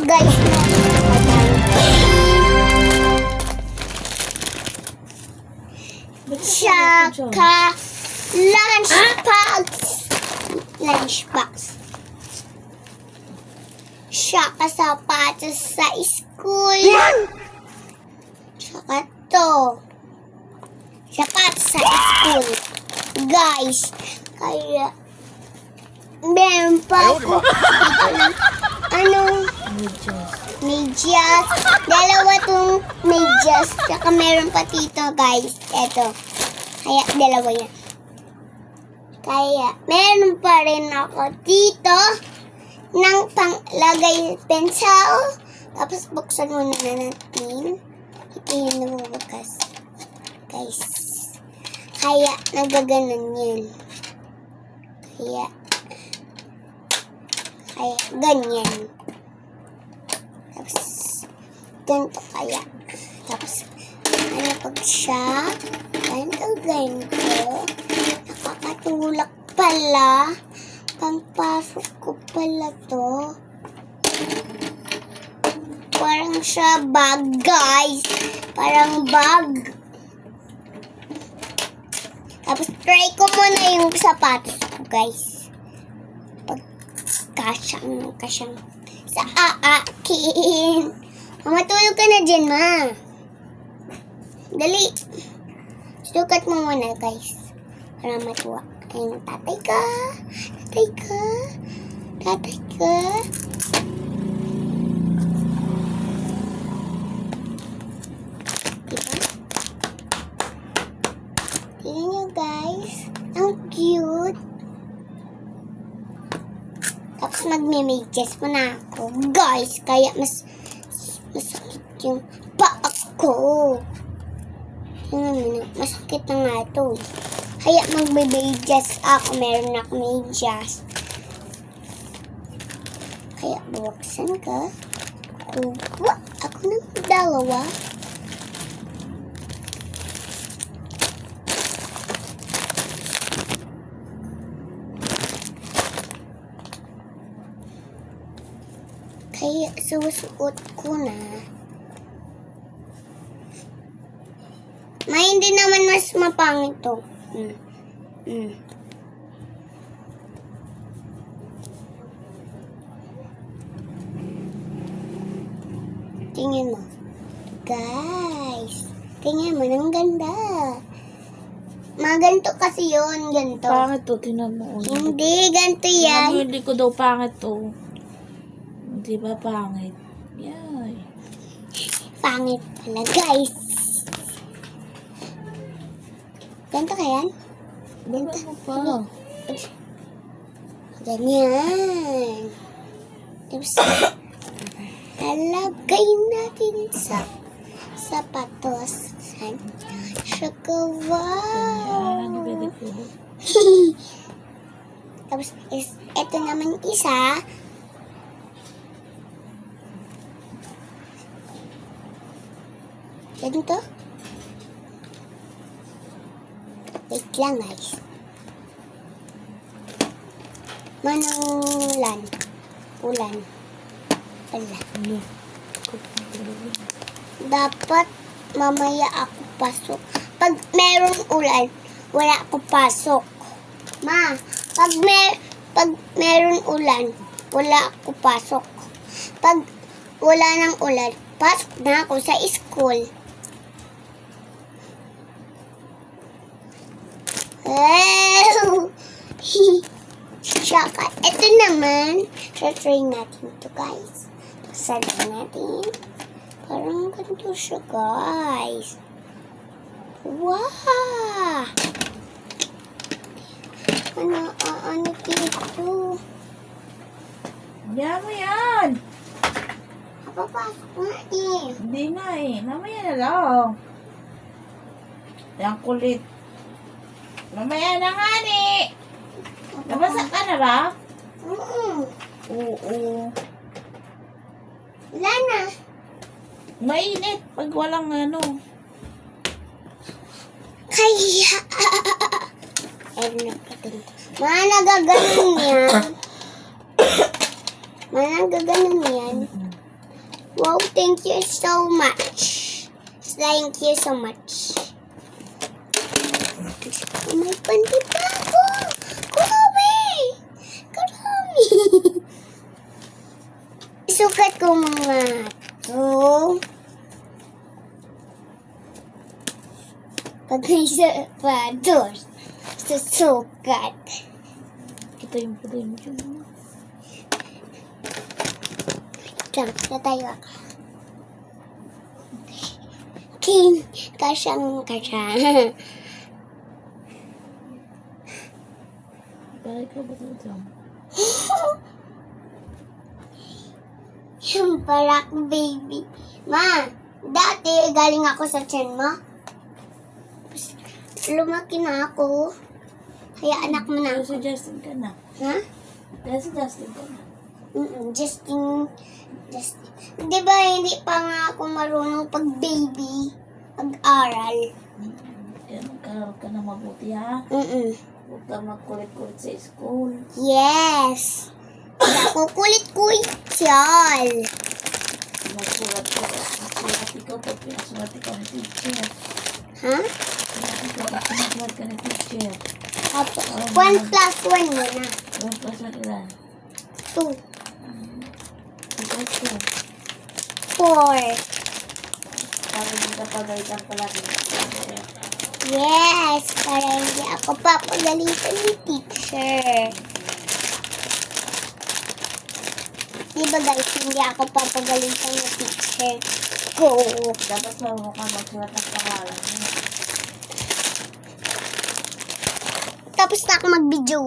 guys. Tsaka lunchbox. Lunchbox. Tsaka sapatos sa school. Tsaka to. Sapatos sa school. Guys, kaya meron pa ako. Medyas. Dalawa tong medyas. Tsaka meron pa dito, guys. Eto. Kaya, dalawa yan. Kaya, meron pa rin ako dito ng panglagay pencil. Tapos, buksan muna na natin. Ito yung nabubukas. Guys. Kaya, nagaganon yun. Kaya, ganyan. Tapos, ganito kaya. Tapos, ano pag siya, ganito. Nakakatulak pala. Pangpasok ko pala to. Parang siya bag, guys. Parang bag. Tapos, try ko muna yung sapatos ko, guys. Kasyang sa aakin. Mamatulog ka na dyan, ma. Dali. Sukat mo muna, guys. Para matuwa. Ayun, tatay ka. Tatay ka. Tatay ka. Diba? Tingnan nyo, guys. Ang cute. Tapos magme-medyas mo na ako. Guys, kaya masakit yung paa ko. Tingnan mo na, masakit na nga ito eh. Kaya magme-medyas ako. Meron ako medyas. Kaya buksan ka. Kuha ako ng dalawa. Kaya susuot ko na. May hindi naman mas mapangit to. Tingnan mo. Guys. Tingnan mo. Ang ganda. Ganito kasi yun. Ganito. Pangit to. Tingnan mo. Hindi. Ganito yan. Hindi ko daw pangit to. Di ba pangit? Yay. Pangit pala, guys. Ganito ka yan? Ganito. Ano pa? Ganyan. Tapos, lalagay natin sa sapatos. Saka, wow. Tapos, ito naman isa. Ganito. Wait lang, guys. Manang ulan. Pala. Dapat mamaya ako pasok. Pag merong ulan, wala ako pasok. Ma, pag meron ulan, wala ako pasok. Pag wala ng ulan, pasok na ako sa school. Tsaka, ito naman, try natin to, guys. Salin natin. Parang ganito siya, guys. Wow! Ano dito? Yan mo yan. Papasok nga eh. Hindi nga eh. Mamaya na lang. Yan kulit. Mamaya na nga ni. Nabasa ka na ba? Oo. Wala na. Mainit pag walang ano. Kaya. Ayun na pa din. Mga nagaganon yan. Mga nagaganon yan. Wow, thank you so much. Thank you so much. May panty pa ako. Grabe! Karami! Sukat ko mga to. Pag may sapatos, susukat. Kita yung mo dyan. Lang, natayo ako. King, kasyang kasya. Balik ka ba ito dyan? Yung parak baby. Ma, dati galing ako sa tiyan mo. Lumaki na ako. Kaya anak mo na Pero ako. si Justin ka na. Ha? Kaya si Justin ka na. Justin. Di ba hindi pa nga ako marunong pag baby, pag-aral? Kaya magkaroon ka na mabuti ha. Huwag ka magkulit-kulit sa school. Yes. Hindi ako kulit-kulit. Siyal. Magsulat ikaw pag pinasulat ikaw ng teacher. Ha? Pinasulat ka ng teacher. Opo. 1 plus 1 muna. Huwag ka sa ilan. 2. Ikaw ko. 4. Para hindi ka pagalitan palagi. Yes. Para hindi ako papagalitan ng teacher. Diba guys, hindi ako papagalitan ng teacher. Go. Dapat marunong ka magsulat ng pangalan mo. Tapos na ako mag-video.